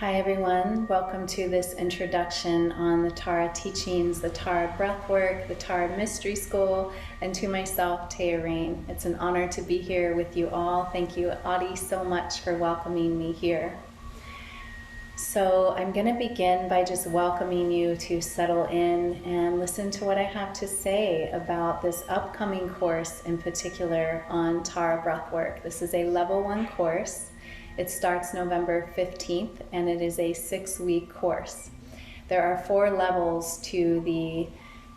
Hi everyone, welcome to this introduction on the Tara teachings, the Tara breathwork, the Tara mystery school, and to myself, Taya Raine. It's an honor to be here with you all. Thank you, Adi, so much for welcoming me here. So I'm going to begin by just welcoming you to settle in and listen to what I have to say about this upcoming course, in particular on Tara breathwork. This is a level 1 course. It starts November 15th and it is a 6-week course. There are 4 levels to the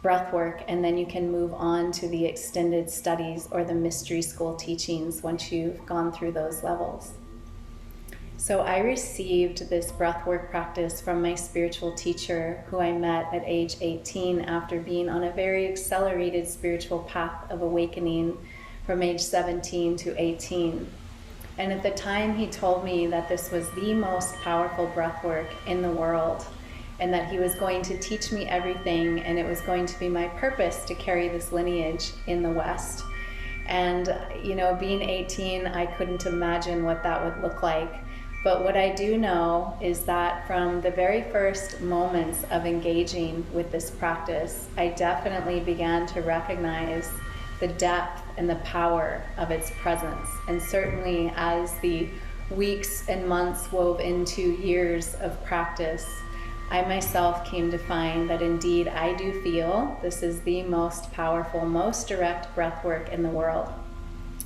breathwork, and then you can move on to the extended studies or the mystery school teachings once you've gone through those levels. So I received this breathwork practice from my spiritual teacher who I met at age 18 after being on a very accelerated spiritual path of awakening from age 17 to 18. And at the time he told me that this was the most powerful breathwork in the world and that he was going to teach me everything, and it was going to be my purpose to carry this lineage in the West. And you know, being 18, I couldn't imagine what that would look like. But what I do know is that from the very first moments of engaging with this practice, I definitely began to recognize the depth and the power of its presence. And certainly as the weeks and months wove into years of practice, I myself came to find that indeed I do feel this is the most powerful, most direct breathwork in the world.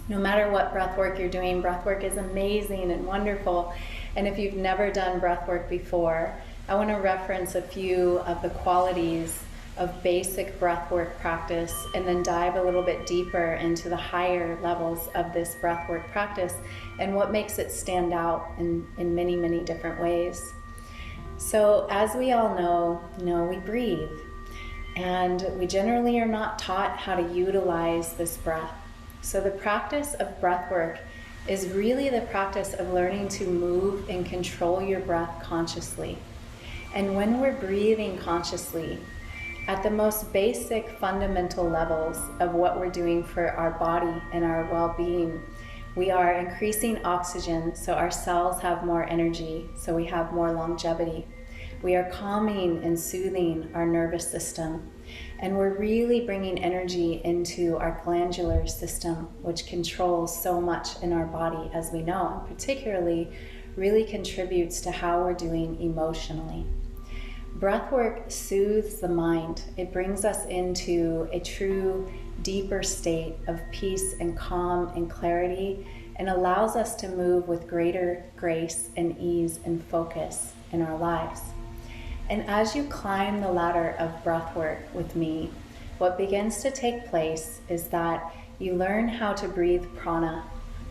No matter what breathwork you're doing, breathwork is amazing and wonderful. And if you've never done breathwork before, I want to reference a few of the qualities of basic breathwork practice and then dive a little bit deeper into the higher levels of this breathwork practice and what makes it stand out in many, many different ways. So as we all know, we breathe, and we generally are not taught how to utilize this breath. So the practice of breathwork is really the practice of learning to move and control your breath consciously. And when we're breathing consciously, at the most basic fundamental levels of what we're doing for our body and our well-being, we are increasing oxygen so our cells have more energy, so we have more longevity. We are calming and soothing our nervous system. And we're really bringing energy into our glandular system, which controls so much in our body, as we know, and particularly really contributes to how we're doing emotionally. Breathwork soothes the mind. It brings us into a true, deeper state of peace and calm and clarity, and allows us to move with greater grace and ease and focus in our lives. And as you climb the ladder of breathwork with me, what begins to take place is that you learn how to breathe prana,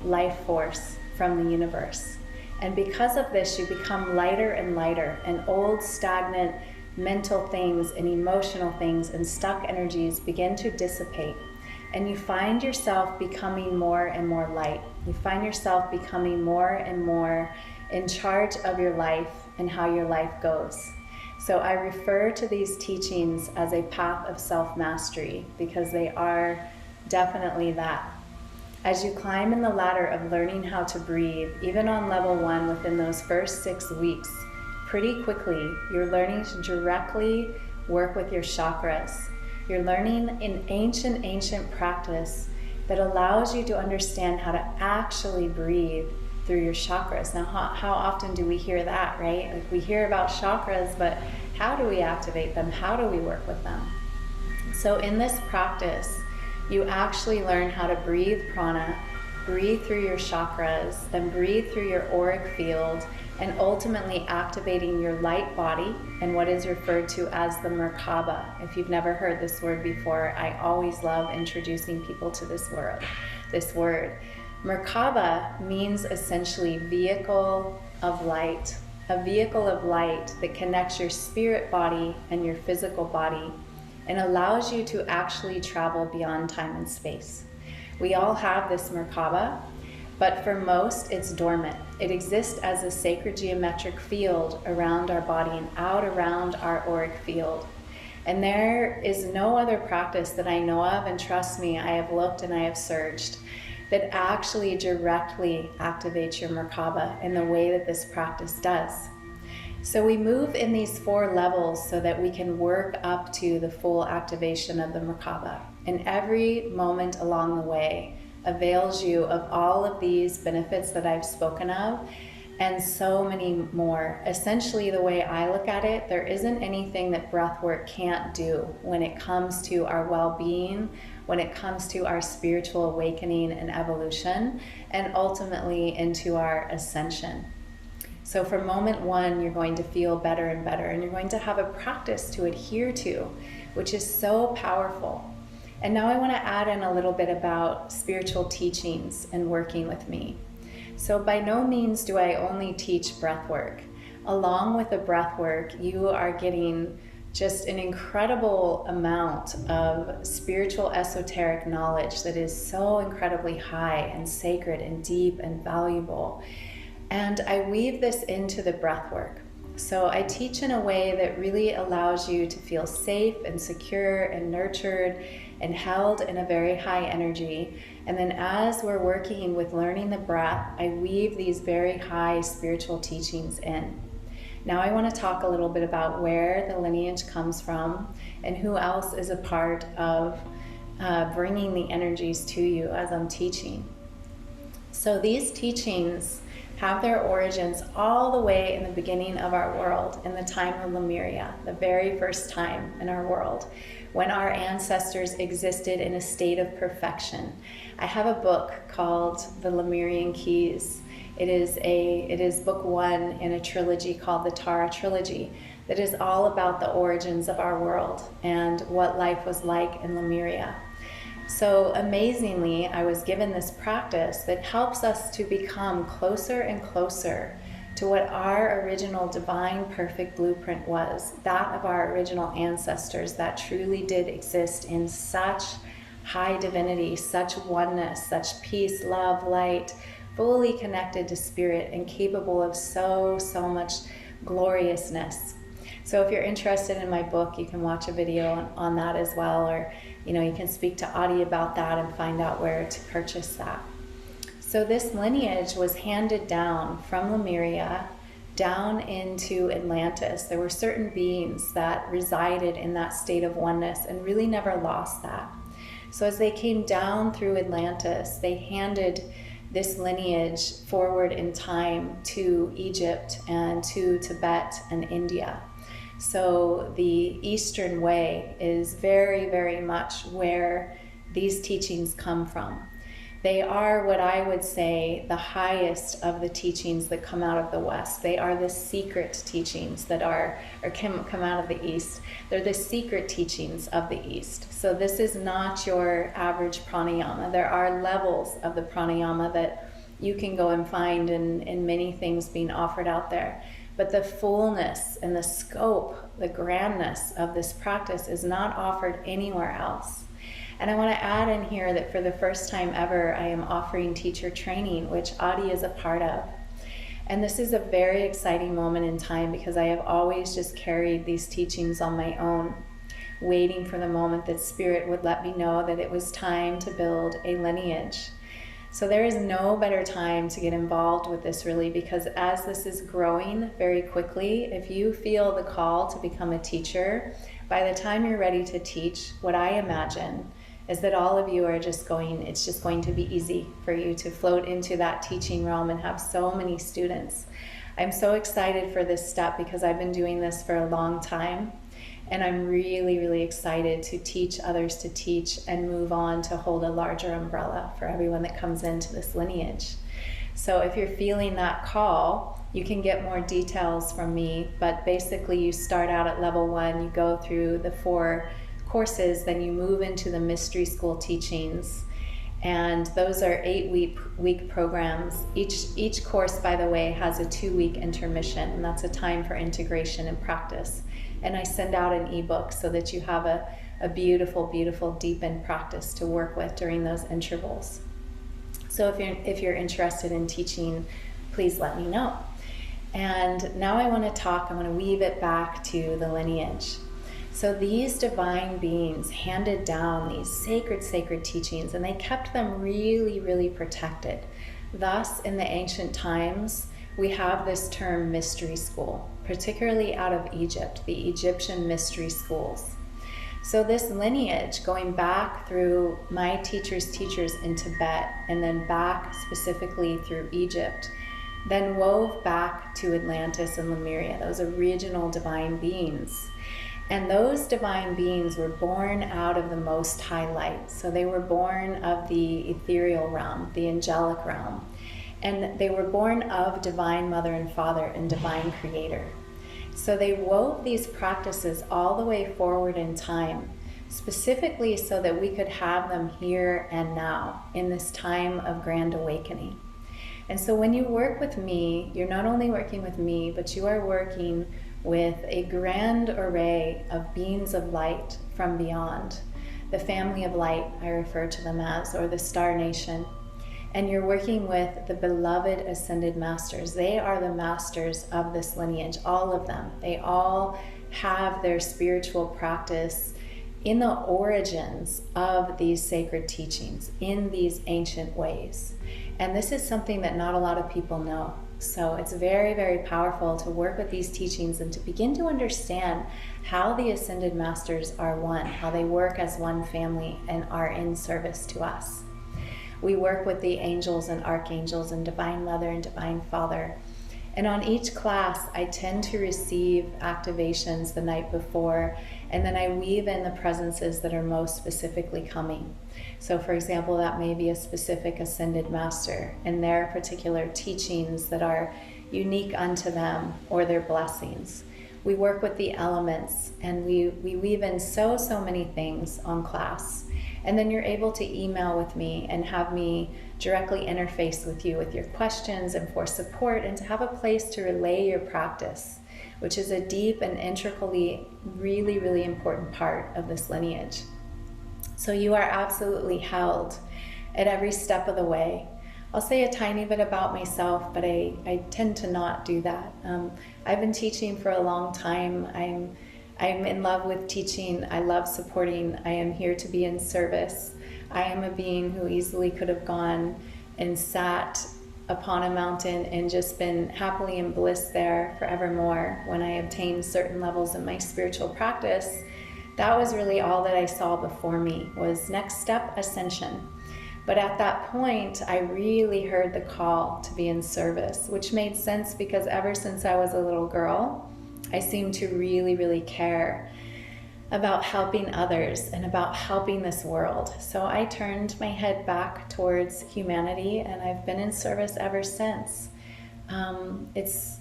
life force, from the universe. And because of this, you become lighter and lighter, and old stagnant mental things and emotional things and stuck energies begin to dissipate. And you find yourself becoming more and more light. You find yourself becoming more and more in charge of your life and how your life goes. So I refer to these teachings as a path of self-mastery because they are definitely that. As you climb in the ladder of learning how to breathe, even on level 1 within those first 6 weeks, pretty quickly you're learning to directly work with your chakras. You're learning an ancient practice that allows you to understand how to actually breathe through your chakras. Now, how often do we hear that, right? Like, we hear about chakras, but how do we activate them? How do we work with them? So in this practice, you actually learn how to breathe prana, breathe through your chakras, then breathe through your auric field, and ultimately activating your light body and what is referred to as the Merkaba. If you've never heard this word before, I always love introducing people to this word. Merkaba means essentially vehicle of light, a vehicle of light that connects your spirit body and your physical body and allows you to actually travel beyond time and space. We all have this Merkaba, but for most it's dormant. It exists as a sacred geometric field around our body and out around our auric field. And there is no other practice that I know of, and trust me, I have looked and I have searched, that actually directly activates your Merkaba in the way that this practice does. So we move in these 4 levels so that we can work up to the full activation of the Merkaba. And every moment along the way avails you of all of these benefits that I've spoken of, and so many more. Essentially, the way I look at it, there isn't anything that breathwork can't do when it comes to our well-being, when it comes to our spiritual awakening and evolution, and ultimately into our ascension. So from moment 1, you're going to feel better and better, and you're going to have a practice to adhere to, which is so powerful. And now I want to add in a little bit about spiritual teachings and working with me. So by no means do I only teach breath work. Along with the breath work, you are getting just an incredible amount of spiritual esoteric knowledge that is so incredibly high and sacred and deep and valuable. And I weave this into the breath work. So I teach in a way that really allows you to feel safe and secure and nurtured and held in a very high energy. And then as we're working with learning the breath, I weave these very high spiritual teachings in. Now I want to talk a little bit about where the lineage comes from and who else is a part of bringing the energies to you as I'm teaching. So these teachings have their origins all the way in the beginning of our world, in the time of Lemuria, the very first time in our world, when our ancestors existed in a state of perfection. I have a book called The Lemurian Keys. It is book 1 in a trilogy called the Tara Trilogy that is all about the origins of our world and what life was like in Lemuria. So amazingly, I was given this practice that helps us to become closer and closer to what our original divine perfect blueprint was, that of our original ancestors that truly did exist in such high divinity, such oneness, such peace, love, light, fully connected to spirit and capable of so much gloriousness. So if you're interested in my book, you can watch a video on that as well, or you can speak to Adi about that and find out where to purchase that. So this lineage was handed down from Lemuria down into Atlantis. There were certain beings that resided in that state of oneness and really never lost that. So as they came down through Atlantis, they handed this lineage forward in time to Egypt and to Tibet and India. So the Eastern way is very, very much where these teachings come from. They are what I would say the highest of the teachings that come out of the West. They are the secret teachings that come out of the East. They're the secret teachings of the East. So this is not your average pranayama. There are levels of the pranayama that you can go and find in many things being offered out there. But the fullness and the scope, the grandness of this practice is not offered anywhere else. And I want to add in here that for the first time ever, I am offering teacher training, which Adi is a part of. And this is a very exciting moment in time because I have always just carried these teachings on my own, waiting for the moment that Spirit would let me know that it was time to build a lineage. So there is no better time to get involved with this really, because as this is growing very quickly, if you feel the call to become a teacher, by the time you're ready to teach, what I imagine is that all of you are it's just going to be easy for you to float into that teaching realm and have so many students. I'm so excited for this step because I've been doing this for a long time. And I'm really, really excited to teach others to teach and move on to hold a larger umbrella for everyone that comes into this lineage. So if you're feeling that call, you can get more details from me, but basically you start out at level 1, you go through the 4 courses, then you move into the mystery school teachings. And those are 8-week programs. Each course, by the way, has a 2-week intermission, and that's a time for integration and practice. And I send out an ebook so that you have a beautiful, beautiful deepened practice to work with during those intervals. So if you're interested in teaching, please let me know. And now I want to weave it back to the lineage. So these divine beings handed down these sacred teachings, and they kept them really, really protected. Thus, in the ancient times, we have this term mystery school, particularly out of Egypt, the Egyptian mystery schools. So this lineage, going back through my teachers' teachers in Tibet, and then back specifically through Egypt, then wove back to Atlantis and Lemuria, those original divine beings. And those divine beings were born out of the Most High Light. So they were born of the ethereal realm, the angelic realm. And they were born of Divine Mother and Father and Divine Creator. So they wove these practices all the way forward in time, specifically so that we could have them here and now in this time of grand awakening. And so when you work with me, you're not only working with me, but you are working with a grand array of beings of light from beyond, the family of light, I refer to them as, or the Star Nation. And you're working with the beloved Ascended Masters. They are the masters of this lineage, all of them. They all have their spiritual practice in the origins of these sacred teachings, in these ancient ways. And this is something that not a lot of people know. So it's very, very powerful to work with these teachings and to begin to understand how the Ascended Masters are one, how they work as one family and are in service to us. We work with the angels and archangels and Divine Mother and Divine Father. And on each class, I tend to receive activations the night before, and then I weave in the presences that are most specifically coming. So for example, that may be a specific Ascended Master and their particular teachings that are unique unto them or their blessings. We work with the elements, and we weave in so many things on class. And then you're able to email with me and have me directly interface with you with your questions and for support, and to have a place to relay your practice, which is a deep and integrally really, really important part of this lineage. So you are absolutely held at every step of the way. I'll say a tiny bit about myself, but I tend to not do that. I've been teaching for a long time. I'm in love with teaching. I love supporting. I am here to be in service. I am a being who easily could have gone and sat upon a mountain and just been happily in bliss there forevermore. When I obtained certain levels in my spiritual practice, that was really all that I saw before me, was next step, ascension. But at that point, I really heard the call to be in service, which made sense because ever since I was a little girl, I seemed to really, really care about helping others and about helping this world. So I turned my head back towards humanity, and I've been in service ever since. It's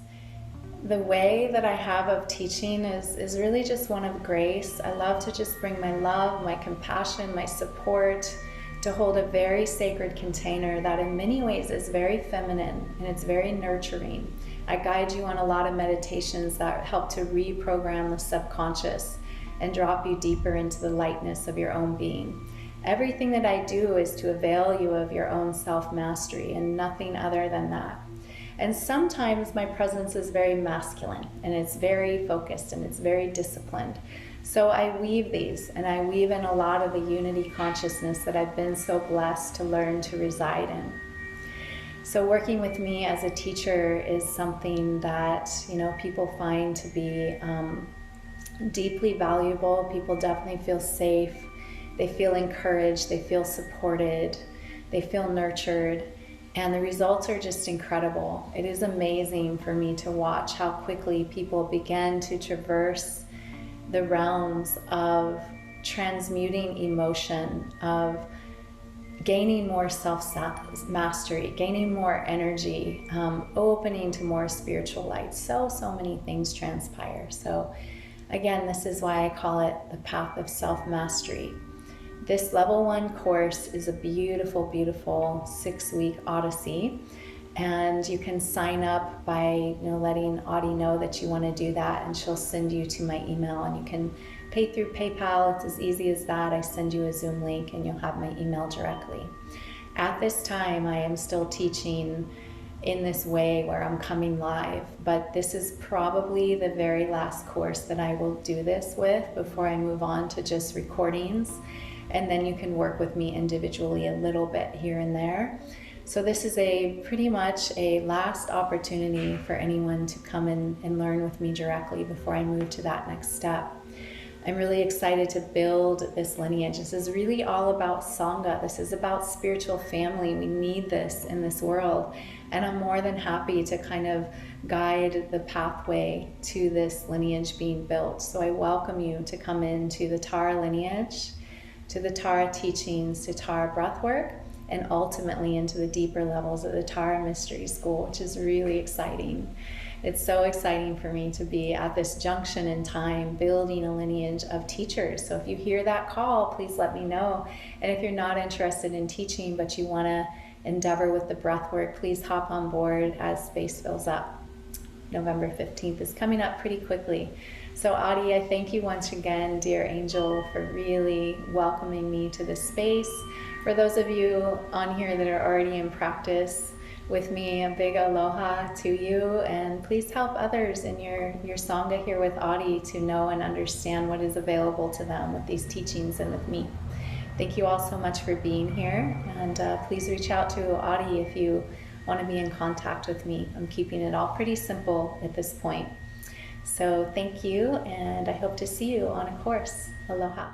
the way that I have of teaching is really just one of grace. I love to just bring my love, my compassion, my support, to hold a very sacred container that in many ways is very feminine and it's very nurturing. I guide you on a lot of meditations that help to reprogram the subconscious and drop you deeper into the lightness of your own being. Everything that I do is to avail you of your own self-mastery and nothing other than that. And sometimes my presence is very masculine and it's very focused and it's very disciplined. So I weave these, and I weave in a lot of the unity consciousness that I've been so blessed to learn to reside in. So working with me as a teacher is something that, people find to be deeply valuable. People definitely feel safe. They feel encouraged. They feel supported. They feel nurtured. And the results are just incredible. It is amazing for me to watch how quickly people begin to traverse the realms of transmuting emotion, of gaining more self-mastery, gaining more energy, opening to more spiritual light. So many things transpire. So again, this is why I call it the path of self-mastery. This level 1 course is a beautiful, beautiful 6-week odyssey. And you can sign up by letting Audie know that you want to do that, and she'll send you to my email, and you can pay through PayPal. It's as easy as that. I send you a Zoom link and you'll have my email directly. At this time, I am still teaching in this way where I'm coming live, but this is probably the very last course that I will do this with before I move on to just recordings. And then you can work with me individually a little bit here and there. So this is pretty much a last opportunity for anyone to come in and learn with me directly before I move to that next step. I'm really excited to build this lineage. This is really all about Sangha. This is about spiritual family. We need this in this world. And I'm more than happy to kind of guide the pathway to this lineage being built. So I welcome you to come into the Tara lineage, to the Tara teachings, to Tara breathwork, and ultimately into the deeper levels of the Tara Mystery School, which is really exciting. It's so exciting for me to be at this junction in time, building a lineage of teachers. So if you hear that call, please let me know. And if you're not interested in teaching, but you want to endeavor with the breath work, please hop on board as space fills up. November 15th is coming up pretty quickly. So Adi, I thank you once again, dear angel, for really welcoming me to this space. For those of you on here that are already in practice with me, a big aloha to you, and please help others in your Sangha here with Adi to know and understand what is available to them with these teachings and with me. Thank you all so much for being here, and please reach out to Adi if you want to be in contact with me. I'm keeping it all pretty simple at this point. So thank you, and I hope to see you on a course. Aloha.